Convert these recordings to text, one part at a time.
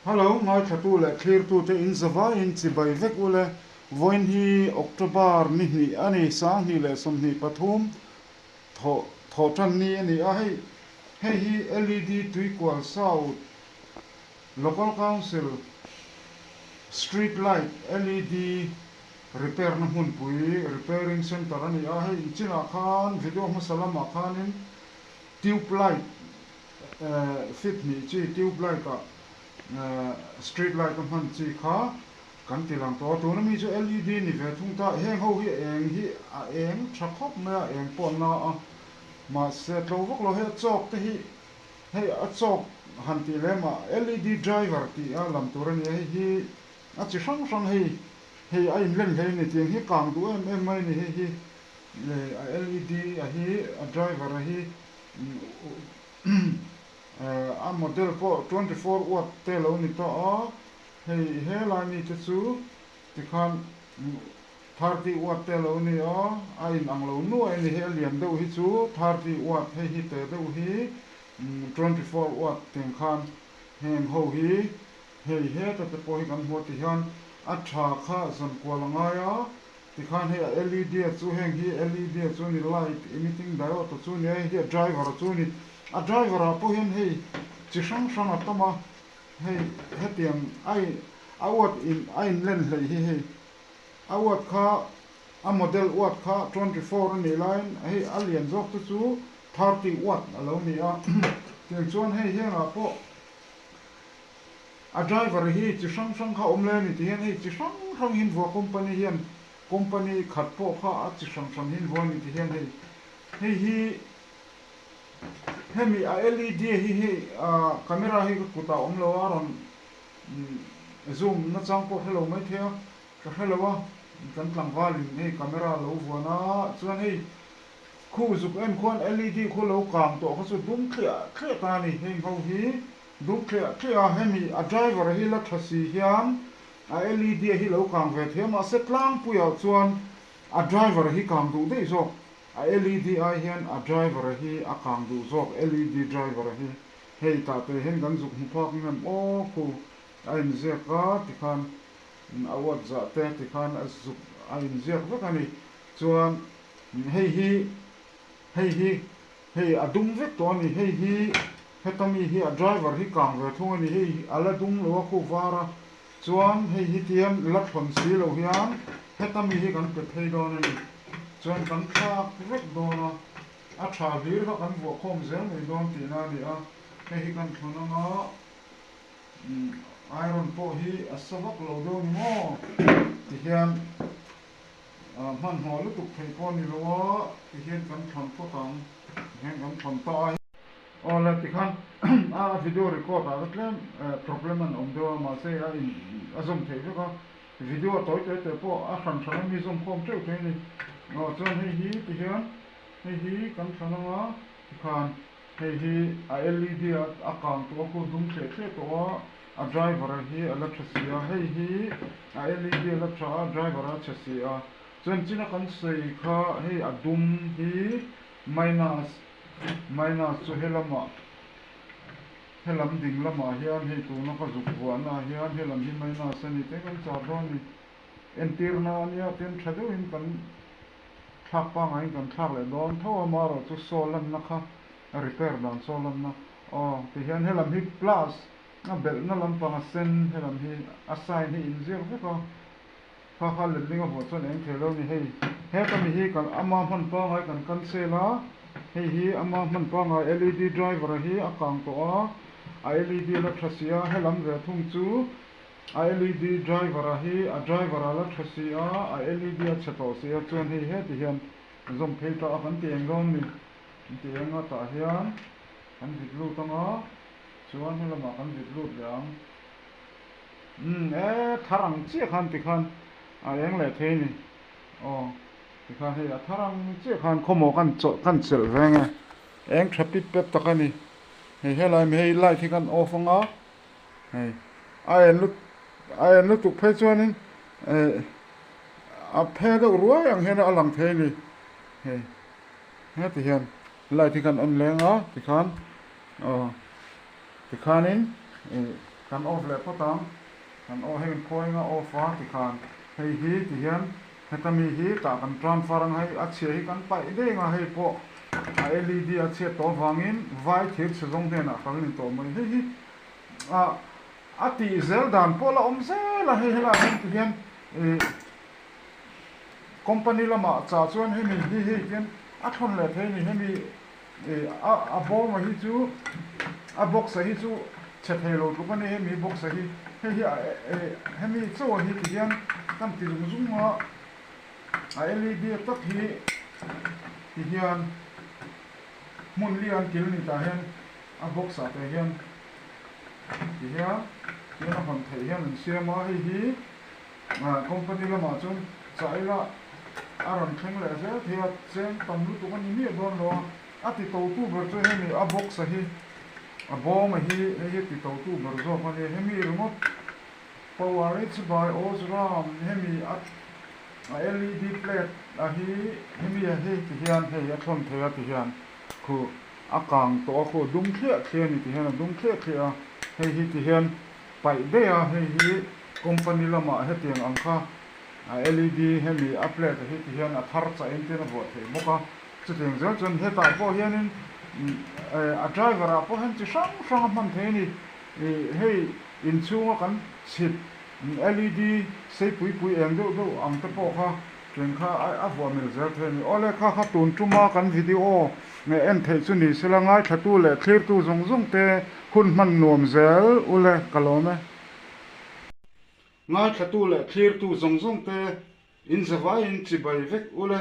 Hello, ngai thatu le clear tu te in zava in chi bai vek ule voin hi October ni ani sang ni le som ni pathum tho tan ni ani a hei hi LED tui kwal south local council street light LED repair na hun pui repairing center ani a hei china khan video masalama khanin tube light fit ni chi tube light ka street light kan han chi kha kan tilang to tu na mi chu LED ni ve thung ta heng ho hi eng hi a eng thakop na eng pon na a ma se tlo vok lo he chok te hi hei a chok han ti le ma LED driver ti a lam tur ani hi a chi sang sang hei a in len hei ni tiang hi kang du em mai ni hi le LED a hi a driver a hi a model po 24 watt te lo ni to a he la ni te chu ti khan 30 watt te lo ni a in ang lo nu ai ni he lian do hi chu 30 watt hi te do hi 24 watt ten khan hem ho hi he te po hi kan mo ti hian a tha kha zon ko la nga ya ti khan he LED chu heng hi LED chu ni light emitting diode chu ni he driver chu ni a driver a po hian hei chi sang sang a tama hei hetiang ai awat in ain len hlei hi awat kha a model watt kha 24 ni line hei alien jok chu 30 watt alo ni a tiang chuan hei henga po a driver hi chi sang sang kha omle ni ti hian hei chi sang sang hin vo company khat po kha a chi sang sang hin vo ni ti hian hei hi hemi a LED hi camera hi kuta omlo aron zoom na chang po hello mai thea ka hello a kan tlang walin hei camera lo vona chuan hei khu zuk en khon LED khu lo kam to kha chu dum thlia ta ni hei ho hi dum thlia hemi a driver hi la thasi hian a LED hi lo kam ve the ma se tlang puya chuan a driver hi kam du dei zo a LED a hian a driver hi a kang du zok LED driver hi hei ta te hen kan zuk hu phak ngam o khu a in zeka ti khan awat za te ti khan a zuk a in zek vek ani chuan hei a dum vek to ani hei hi hetami hi a driver hi kang ve thung ani hei ala dum lo khu vara chuan hei hi tiam la thon si lo hian hetami hi kan pe thei don ani chuan kan thak vek dona a tha vir va kan vo khom zel mai don ti na ni a hei kan thona nga iron po hi a savak lo do ni mo ti hian man ho lu tuk thei po ni lo ti hian kan thon po tang hian kan thon ta ola ti khan a video record a tlem problem an om do ma se a in azom thei ka video toy te po a khan thana mi zom khom teu thei ni chuan hei hi ti hian hei hi kan thana nga ti khan hei hi a LED a kang to ko dum tle to a driver hi a la thasi a hei hi a LED a la tha driver a thasi a chuan china kan sei kha hei a dum hi minus chu helam ding lama hian hei tu na ka zuk buana hian helam hi minus ani te kan char do ni entir na ania ten thadu in kan thak pa ngai kan thak le don tho amaro chu solan na kha repair dan solan na ti hian helam hi plus na bel na lam pa sen helam hi assign hi in zero fe ko kha le linga bo chon eng thelo ni hei he ka mi hi kan ama man pa ngai kan cancela hei hi ama man pa ngai LED driver hi akang to a LED la thasia helam ve thung chu a LED driver hi a driver la thasia a LED a chato sia chuan hei he ti hian zom phei ta kan tiang ron ni tianga ta hian kan vitlu tanga chuan helama kan vitlu yang tharang chi khan ti khan a eng le the ni ti khan hei a tharang chi khan khomo kan chel venge eng thapit pep takani hei helai me hei light hi kan off anga hei ai lu tu phei chuanin a phe do ruai ang hena alang the ni hei he ti hian light hi kan on lenga ti khan ti khanin kan off le potang kan o hen poinga offer ti khan hei hi ti hian hetami hi ta kan transfer ang hai a chhe hi kan pai de nga hei po a LED a chhe to wangin vai thir chhong hne na kal ni to mai hei hi a ti zel dan pola om zel a hei hela hen ti hian company lama cha chuan hemi hi hian a thon le thei ni hemi a bom hi chu a box hi chu che thei lo tu kan hemi box hi hei hemi chu hi ti hian kan ti zum ma a LED tak hi ti hian mun lian kil ni ta hian a box a te hian ti hian a hon thei hian an siama hi company lama chung chaila aron theng le ze thia chen tam lu tu kan ni don lo a ti to tu ber chu hemi a box hi a bom hi ti to tu ber zo kan hemi remote power it's by Osram hemi a LED plate a hi hemi ti hian hei a thon thea ti hian khu a kang to khu dum thia ni ti hian dum thia hei hi ti hian pai de a hei hi company lama hetiang angkha LED hemi a plate hi ti hian a thar cha in te na bo the boka chuteng zel chon he ta po hianin a driver a po han chi sang man the ni hei in chunga kan chip LED sei pui eng do ang te po kha ken kha a vo mil zel the ni ole kha tun tuma kan video nge en thei chu ni silangai thatu le clear tu zong te hun man nuam zel ule kalome ngai thatu le clear tu zong te in zawai in chi bai vek ule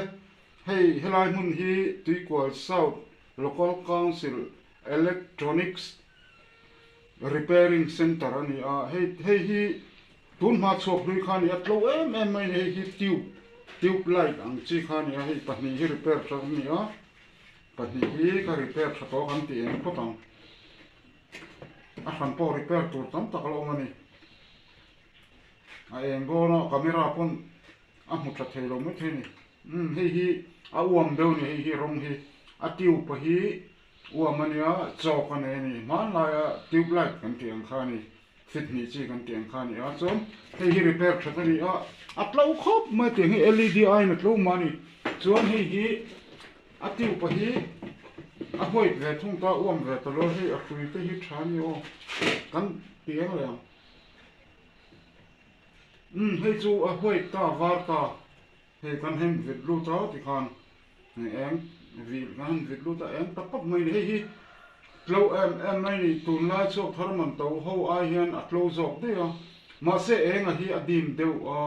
hei helai mun hi Tuikwal South Local Council Electronics Repairing Center ani a hei hi tun ma chok lui khani atlo mai hei hi tube light ang chi khani a hei pahni hi repair tra ni a pahni hi ka repair tra to kan ti en khotang a han po repair tur tam tak lo mani a engo no camera pon a mu tha thei lo me thini hei hi a uam deu ni hei hi rong hi a tube pa hi uam ania chok ane ni man la tube light kan ti ang khani fit ni chi kan ti ang khani a chon hei hi repair tha ni a atlo khop ma te hi LED ai na tlo mani chuan hei hi a tube pa hi a hoi ve thung ta uam ve ta lo hi a hrui te hi thani o kan ti ang le hei chu a hoi ta var ta hei kan hem vit lu ta ti khan eng vi kan vit lu ta eng ta pak mai hei hi tlo em mai ni tun lai chok tharman to ho ai hian a tlo jok de a ma se eng a hi a dim deu a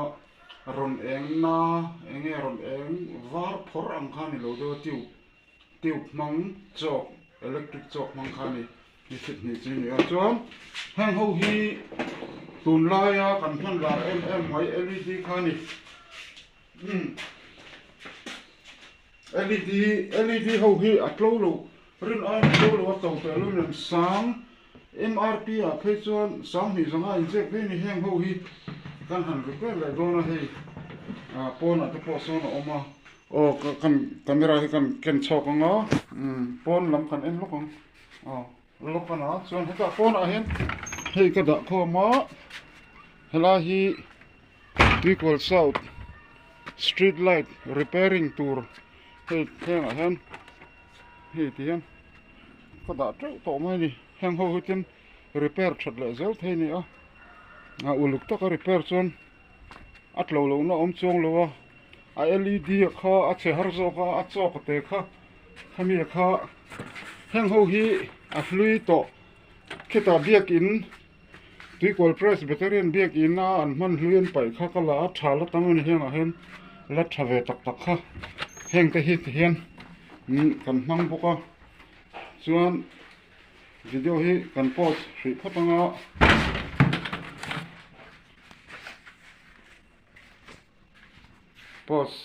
ron eng na enge ron eng var phor ang khani lo do tiu mang chok electric chok mang khani ni fit ni chi ni a chuan hang ho hi tun lai a kan than la em mai LED khani LED ho hi a tlo lo rin ai tlo lo to te lu nem sang MRP a phei chuan sang ni zanga in che phei ni hang ho hi kan han repair le do na hei pon at po so na oma o kan camera hi kan ken chok anga pon lam kan en lokong lokana chuan heta pon a hen hei ka da kho ma hela hi Tuikwal South street light repairing tour hei theng a hen hei ti hen ka da to mai ni hang ho hitin repair that le zel thei ni a uluk ta ka repair chon atlo lo na om chong lo a LED kha a che har zo kha a chok te kha khami kha hang ho hi a flui to kheta biak in Tuikwal Presbyterian biak in na an man hluen pai kha kala thala tangin heng a hen la thave tak kha heng te hi hian kan mang boka chuan video hi kan post hri phatanga post